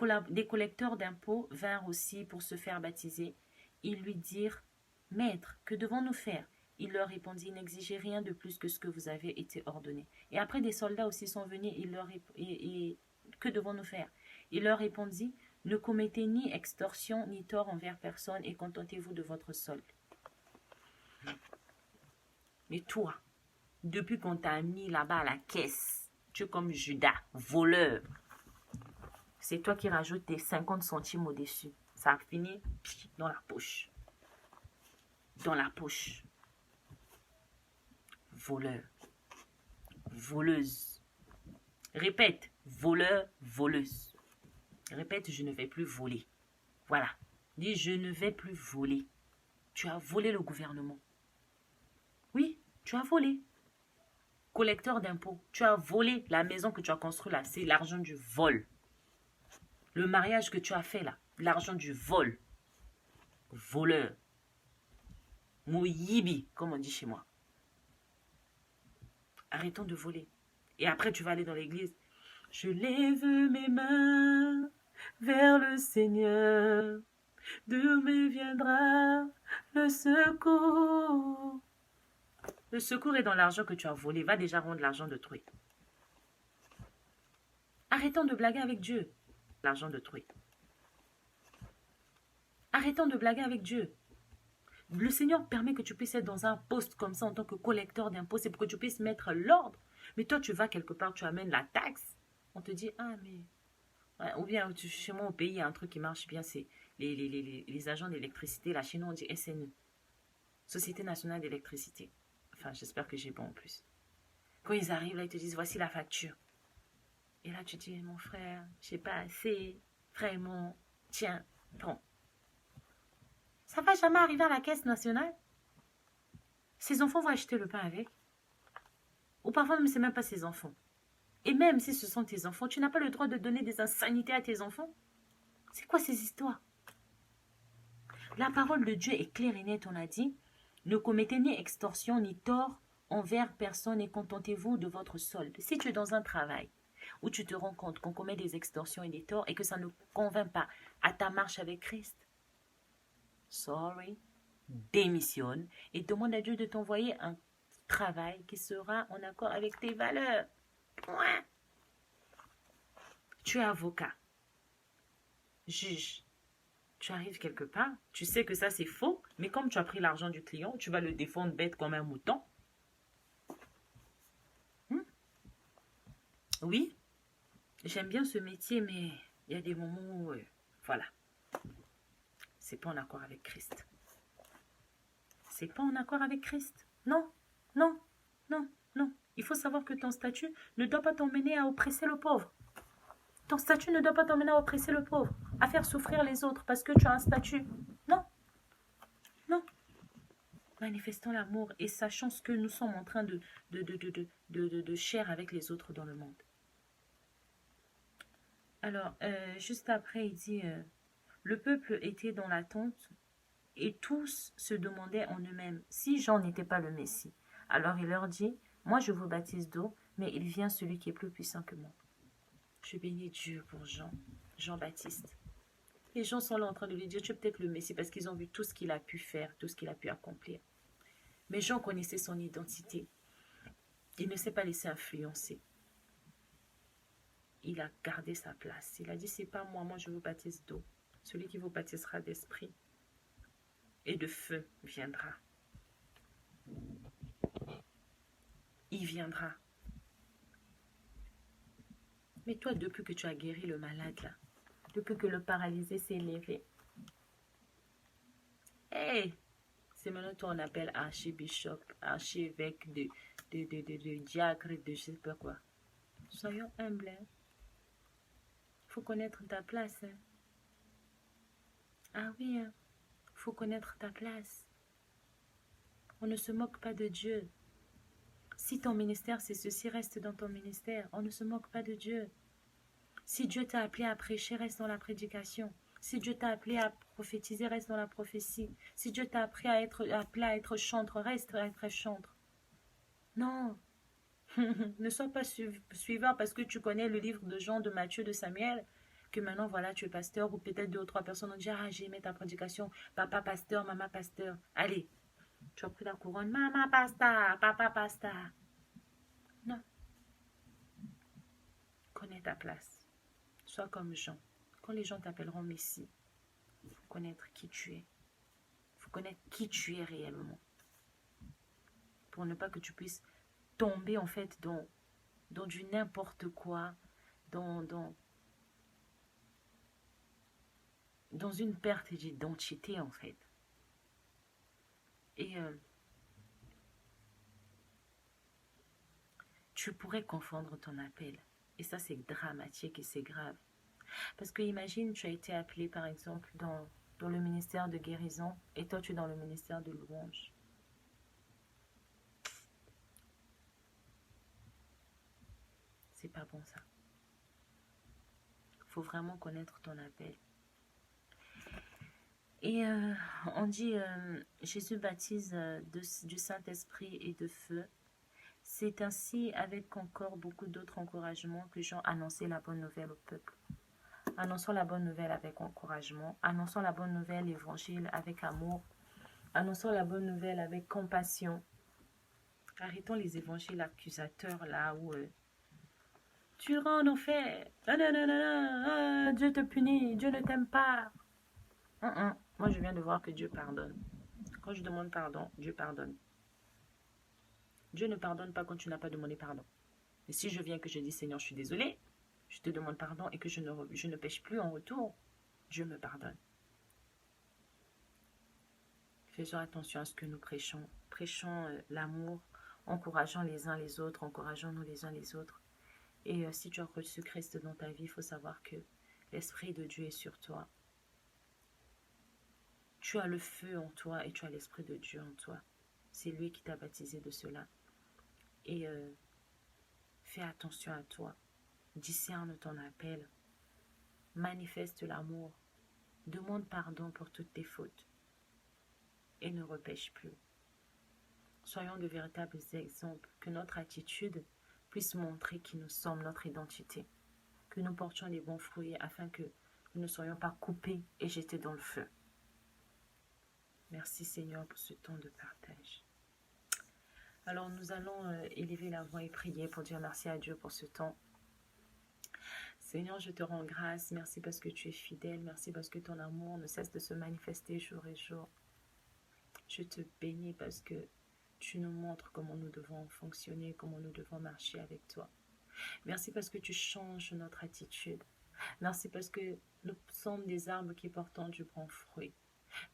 collecteurs d'impôts vinrent aussi pour se faire baptiser. Ils lui dirent, « Maître, que devons-nous faire ?» Il leur répondit, « N'exigez rien de plus que ce que vous avez été ordonné. » Et après, des soldats aussi sont venus, que devons-nous faire? Il leur répondit, « Ne commettez ni extorsion ni tort envers personne et contentez-vous de votre solde. » Mais toi, depuis qu'on t'a mis là-bas à la caisse, tu es comme Judas, voleur. C'est toi qui rajoutes tes 50 centimes au-dessus. Ça a fini dans la poche. Dans la poche. Voleur. Voleuse. Répète, voleur, voleuse. Répète, je ne vais plus voler. Voilà. Dis, je ne vais plus voler. Tu as volé le gouvernement. Oui, tu as volé. Collecteur d'impôts, tu as volé la maison que tu as construite là. C'est l'argent du vol. Le mariage que tu as fait là, l'argent du vol. Voleur. Mouyibi, comme on dit chez moi. Arrêtons de voler. Et après, tu vas aller dans l'église. Je lève mes mains vers le Seigneur. D'où me viendra le secours? Le secours est dans l'argent que tu as volé. Va déjà rendre l'argent d'autrui. Arrêtons de blaguer avec Dieu. L'argent d'autrui. Arrêtons de blaguer avec Dieu. Le Seigneur permet que tu puisses être dans un poste comme ça en tant que collecteur d'impôts. C'est pour que tu puisses mettre l'ordre. Mais toi, tu vas quelque part, tu amènes la taxe. On te dit, ah mais... Ouais, ou bien chez moi au pays, il y a un truc qui marche bien, c'est les agents d'électricité. Là, chez nous, on dit SNE. Société nationale d'électricité. Enfin, j'espère que j'ai bon en plus. Quand ils arrivent, là, ils te disent, voici la facture. Et là, tu dis, mon frère, je sais pas assez. Vraiment, tiens, prends. Ça va jamais arriver à la caisse nationale. Ces enfants vont acheter le pain avec. Ou parfois même, ce n'est même pas ses enfants. Et même si ce sont tes enfants, tu n'as pas le droit de donner des insanités à tes enfants. C'est quoi ces histoires? La parole de Dieu est claire et nette, on a dit. Ne commettez ni extorsion ni tort envers personne et contentez-vous de votre solde. Si tu es dans un travail où tu te rends compte qu'on commet des extorsions et des torts et que ça ne convainc pas à ta marche avec Christ, démissionne et demande à Dieu de t'envoyer un travail qui sera en accord avec tes valeurs. Point. Tu es avocat, juge. Tu arrives quelque part, tu sais que ça c'est faux, mais comme tu as pris l'argent du client, tu vas le défendre bête comme un mouton. Oui, j'aime bien ce métier, mais il y a des moments où, voilà, c'est pas en accord avec Christ. C'est pas en accord avec Christ. Non, non, non, non. Il faut savoir que ton statut ne doit pas t'emmener à oppresser le pauvre. Ton statut ne doit pas t'emmener à oppresser le pauvre, à faire souffrir les autres parce que tu as un statut. Non, non. Manifestons l'amour et sachant ce que nous sommes en train de share avec les autres dans le monde. Alors, juste après, il dit, le peuple était dans l'attente et tous se demandaient en eux-mêmes si Jean n'était pas le Messie. Alors il leur dit, moi je vous baptise d'eau, mais il vient celui qui est plus puissant que moi. Je bénis Dieu pour Jean-Baptiste. Les gens sont là en train de lui dire, tu es peut-être le Messie, parce qu'ils ont vu tout ce qu'il a pu faire, tout ce qu'il a pu accomplir. Mais Jean connaissait son identité. Il ne s'est pas laissé influencer. Il a gardé sa place. Il a dit, c'est pas moi, moi je vous baptise d'eau. Celui qui vous baptisera d'esprit et de feu viendra. Il viendra. Mais toi, depuis que tu as guéri le malade, là, depuis que le paralysé s'est levé, hey, c'est maintenant toi on appelle archibishop, archevêque de diacre, de je sais pas quoi. Soyons humbles. Il faut connaître ta place. Hein. Ah oui, hein. Faut connaître ta place. On ne se moque pas de Dieu. Si ton ministère c'est ceci, reste dans ton ministère. On ne se moque pas de Dieu. Si Dieu t'a appelé à prêcher, reste dans la prédication. Si Dieu t'a appelé à prophétiser, reste dans la prophétie. Si Dieu t'a appelé à être chantre, reste à être chantre. Non. Ne sois pas suivant parce que tu connais le livre de Jean, de Matthieu, de Samuel, que maintenant, voilà, tu es pasteur, ou peut-être 2 ou 3 personnes ont dit, ah, j'ai aimé ta prédication, papa pasteur, maman pasteur. Allez, tu as pris la couronne, maman pasteur, papa pasteur. Non. Connais ta place. Sois comme Jean. Quand les gens t'appelleront Messie, il faut connaître qui tu es. Il faut connaître qui tu es réellement. Pour ne pas que tu puisses tomber en fait dans du n'importe quoi, dans une perte d'identité en fait. Et tu pourrais confondre ton appel. Et ça, c'est dramatique et c'est grave. Parce que imagine, tu as été appelé par exemple dans le ministère de guérison et toi, tu es dans le ministère de louange. C'est pas bon ça. Il faut vraiment connaître ton appel. Et on dit, Jésus baptise du Saint-Esprit et de feu. C'est ainsi, avec encore beaucoup d'autres encouragements, que Jean annonçait la bonne nouvelle au peuple. Annonçons la bonne nouvelle avec encouragement. Annonçons la bonne nouvelle, l'évangile, avec amour. Annonçons la bonne nouvelle avec compassion. Arrêtons les évangiles accusateurs là où tu iras en enfer. Dieu te punit, Dieu ne t'aime pas. Moi, je viens de voir que Dieu pardonne. Quand je demande pardon, Dieu pardonne. Dieu ne pardonne pas quand tu n'as pas demandé pardon. Et si je viens que je dis, Seigneur, je suis désolé, je te demande pardon et que je ne pêche plus en retour, Dieu me pardonne. Faisons attention à ce que nous prêchons. Prêchons l'amour, encourageons les uns les autres, encourageons-nous les uns les autres. Et si tu as reçu Christ dans ta vie, il faut savoir que l'Esprit de Dieu est sur toi. Tu as le feu en toi et tu as l'Esprit de Dieu en toi. C'est lui qui t'a baptisé de cela. Et Fais attention à toi. Discerne ton appel. Manifeste l'amour. Demande pardon pour toutes tes fautes. Et ne repêche plus. Soyons de véritables exemples. Que notre attitude puisse montrer qui nous sommes, notre identité. Que nous portions les bons fruits afin que nous ne soyons pas coupés et jetés dans le feu. Merci Seigneur pour ce temps de partage. Alors nous allons élever la voix et prier pour dire merci à Dieu pour ce temps. Seigneur, je te rends grâce. Merci parce que tu es fidèle. Merci parce que ton amour ne cesse de se manifester jour et jour. Je te bénis parce que tu nous montres comment nous devons fonctionner, comment nous devons marcher avec toi. Merci parce que tu changes notre attitude. Merci parce que nous sommes des arbres qui portent du bon fruit.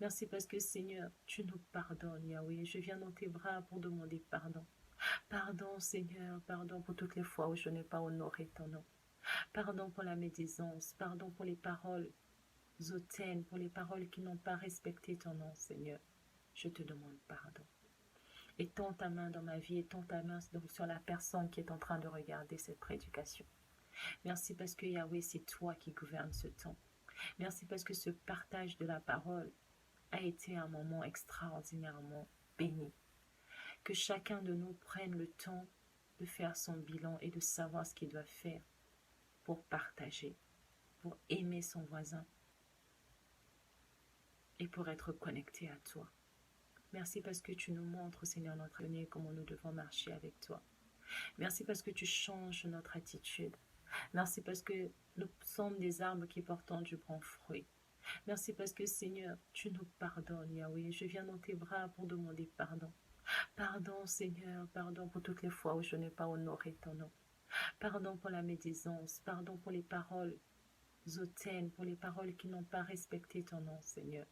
Merci parce que Seigneur, tu nous pardonnes, Yahweh. Je viens dans tes bras pour demander pardon. Pardon Seigneur, pardon pour toutes les fois où je n'ai pas honoré ton nom. Pardon pour la médisance, pardon pour les paroles hautaines, pour les paroles qui n'ont pas respecté ton nom, Seigneur. Je te demande pardon. Étends ta main dans ma vie, étends ta main sur la personne qui est en train de regarder cette prédication. Merci parce que Yahweh, c'est toi qui gouvernes ce temps. Merci parce que ce partage de la parole a été un moment extraordinairement béni. Que chacun de nous prenne le temps de faire son bilan et de savoir ce qu'il doit faire pour partager, pour aimer son voisin et pour être connecté à toi. Merci parce que tu nous montres, Seigneur, notre année, comment nous devons marcher avec toi. Merci parce que tu changes notre attitude. Merci parce que nous sommes des arbres qui portent du bon fruit. Merci parce que, Seigneur, tu nous pardonnes, Yahweh. Je viens dans tes bras pour demander pardon. Pardon, Seigneur, pardon pour toutes les fois où je n'ai pas honoré ton nom. Pardon pour la médisance, pardon pour les paroles hautaines, pour les paroles qui n'ont pas respecté ton nom, Seigneur.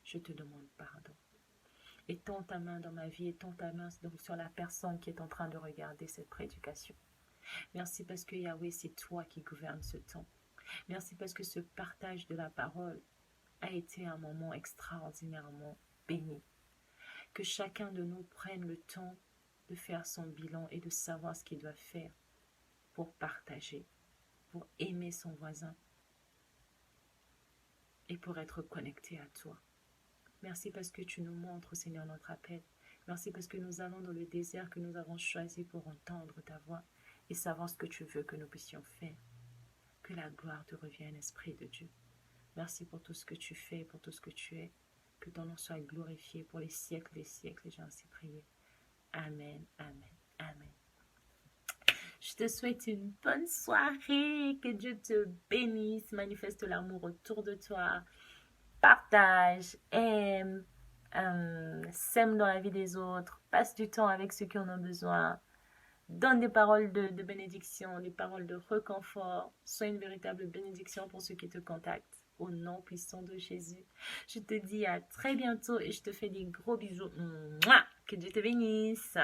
Je te demande pardon. Étends ta main dans ma vie, étends ta main sur la personne qui est en train de regarder cette prédication. Merci parce que Yahweh, c'est toi qui gouvernes ce temps. Merci parce que ce partage de la parole a été un moment extraordinairement béni. Que chacun de nous prenne le temps de faire son bilan et de savoir ce qu'il doit faire pour partager, pour aimer son voisin et pour être connecté à toi. Merci parce que tu nous montres, Seigneur, notre appel. Merci parce que nous allons dans le désert que nous avons choisi pour entendre ta voix et savoir ce que tu veux que nous puissions faire. Que la gloire te revienne, Esprit de Dieu. Merci pour tout ce que tu fais, pour tout ce que tu es. Que ton nom soit glorifié pour les siècles des siècles. J'ai ainsi prié. Amen, amen, amen. Je te souhaite une bonne soirée. Que Dieu te bénisse, manifeste l'amour autour de toi. Partage, aime, sème dans la vie des autres, passe du temps avec ceux qui en ont besoin, donne des paroles de bénédiction, des paroles de réconfort, sois une véritable bénédiction pour ceux qui te contactent. Au nom puissant de Jésus, je te dis à très bientôt et je te fais des gros bisous. Mouah! Que Dieu te bénisse.